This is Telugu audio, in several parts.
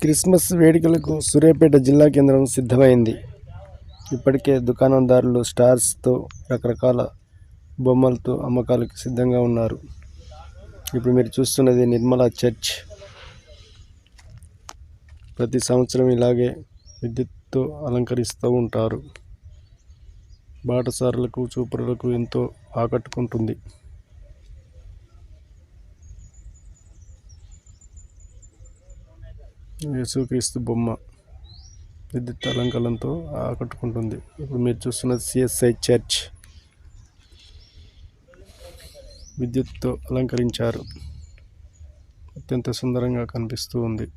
క్రిస్మస్ వేడుకలకు సూర్యాపేట జిల్లా కేంద్రం సిద్ధమైంది. ఇప్పటికే దుకాణదారులు స్టార్స్తో రకరకాల బొమ్మలతో అమ్మకాలకు సిద్ధంగా ఉన్నారు. ఇప్పుడు మీరు చూస్తున్నది నిర్మల చర్చ్. ప్రతి సంవత్సరం ఇలాగే విద్యుత్తో అలంకరిస్తూ ఉంటారు. బాటసారులకు చూపరులకు ఎంతో ఆకట్టుకుంటుంది. యేసుక్రీస్తు బొమ్మ విద్యుత్ అలంకరణతో ఆకట్టుకుంటుంది. ఇప్పుడు మీరు చూస్తున్నది సిఎస్ఐ చర్చ్. విద్యుత్తో అలంకరించారు. అత్యంత సుందరంగా కనిపిస్తూ ఉంది.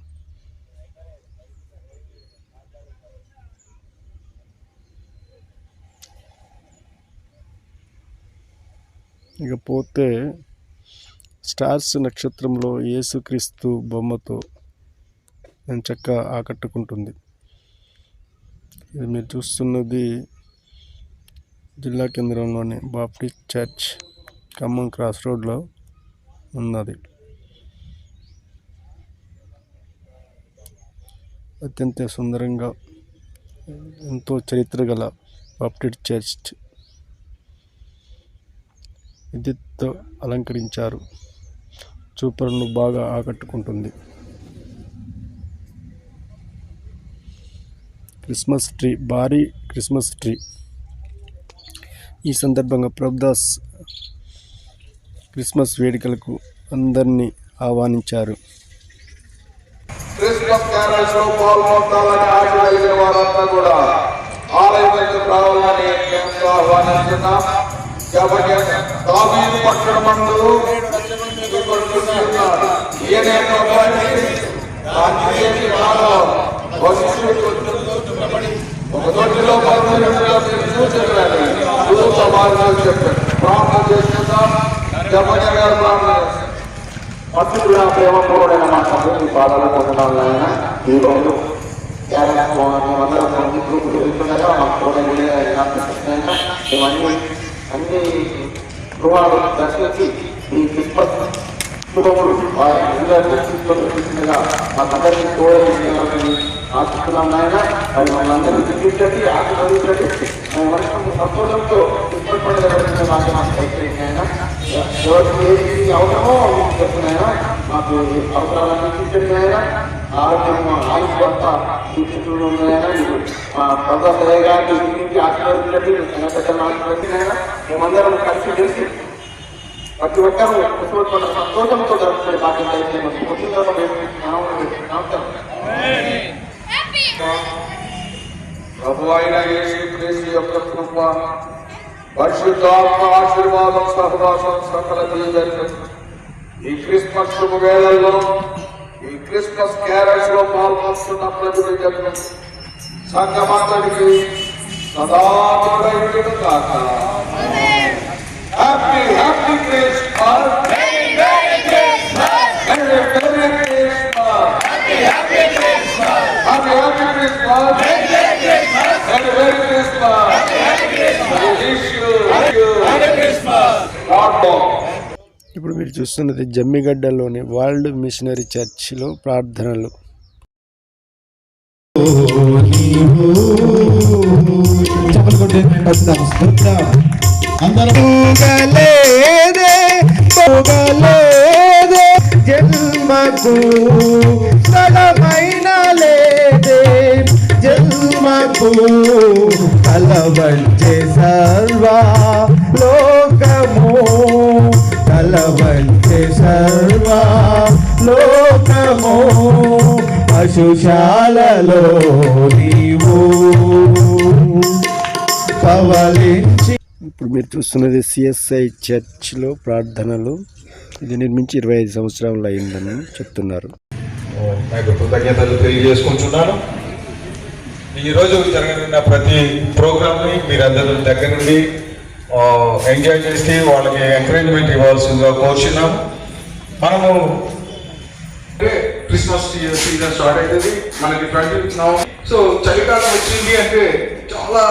ఇకపోతే స్టార్స్ నక్షత్రంలో యేసుక్రీస్తు బొమ్మతో ఎంచక్కా ఆకట్టుకుంటుంది. ఇది మీరు చూస్తున్నది జిల్లా కేంద్రంలోని బాప్టిస్ట్ చర్చ్, ఖమ్మం క్రాస్ రోడ్లో ఉన్నది. అత్యంత సుందరంగా ఎంతో చరిత్ర గల బాప్టిస్ట్ చర్చ్ విద్యుత్తో అలంకరించారు. చూపరులను బాగా ఆకట్టుకుంటుంది. క్రిస్మస్ ట్రీ, భారీ క్రిస్మస్ ట్రీ. ఈ సందర్భంగా ప్రభుదాస్ క్రిస్మస్ వేడుకలకు అందరినీ ఆహ్వానించారు. క్రిస్మస్ క్యారల్స్లో పాల్గొనాలని ఆశ కలిగిన వారంతా కూడా ఆలయానికి రావాలని ఆహ్వానిస్తున్నాం. దావీదు పట్టణమందు ఒక దొడ్డిలో ప్రార్థన చేస్తున్నాం. జపజ గారు ప్రార్థన పట్టుకున్న ప్రేమపూర్వమైన మా సభ్యులు పాదాలు పొందడాలైనా ఈ రోజు ఇవన్నీ అన్ని గృహాలు దర్శించి ఈ క్రిస్మస్ శుభములు దర్శిస్తుండగా మాకందరికీ తోడని ఆశిస్తున్నాం నాయన. అది మనందరినీ చూపించండి, ఆశీర్వదించండి. వర్షం సంతోషంతో క్రిస్మస్ పండుగ నాకు అయినా ఎవరికి ఏది అవసరమో చెప్తున్నాయన మాకు అవసరాలను చూపించండి ఆయన. ఆరోగ్యం ఆయుష్ భర్త చూపించడం ఉన్నాయన. మా ప్రభుత్వ గారిని గురించి ఆశీర్వదించండి, సంఘటన ఆశీర్వదించిన మేమందరం కలిసి తెలిసి ప్రతి ఒక్కరూ క్రిస్మస్ పండుగ సంతోషంతో జరుపుకునే బాధ్యత అయితే ప్రభు అయిన యేసుక్రీస్తు యొక్క కృప, పరిశుద్ధాత్మ ఆశీర్వాదం, సహవాసం సకల దీవెనలు ఈ క్రిస్మస్ శుభవేళల్లో ఈ క్రిస్మస్ క్యారల్స్ లో పాల్గొంటున్న ప్రజలకు సంఘమంతటికి సదా తోడైండును గాక. Happy happy Christmas, merry merry Christmas, merry merry Christmas, happy happy Christmas, happy happy Christmas, merry merry Christmas, merry merry Christmas, happy Christmas, wish you happy Christmas. ఇప్పుడు మీరు చూస్తున్నది జమ్మిగడ్డలోని వరల్డ్ మిషనరీ చర్చిలో ప్రార్థనలు. జన్మకు స్థలమైన లేదే, జన్మకు కలవంచే సర్వా లోకము, కలవంచే సర్వా లోకము, పశుశాలలో నీవు పవలించి. ఇప్పుడు మీరు చూస్తున్నది సిఎస్ఐ చర్చ్లో ప్రార్థనలు. ఇది నిర్మించి 25 సంవత్సరాలు అయిందని చెప్తున్నారు. నాకు కృతజ్ఞతలు తెలియజేసుకుంటున్నాను. ఈరోజు జరగనున్న ప్రతి ప్రోగ్రామ్ని మీరందరూ దగ్గర నుండి ఎంజాయ్ చేసి వాళ్ళకి ఎంకరేజ్మెంట్ ఇవ్వాల్సిందిగా కోరుచున్నాం. మనము క్రిస్మస్ సీజన్ స్టార్ట్ అవుతుంది మనకి 20 సో చలికాలం వచ్చింది అంటే చాలా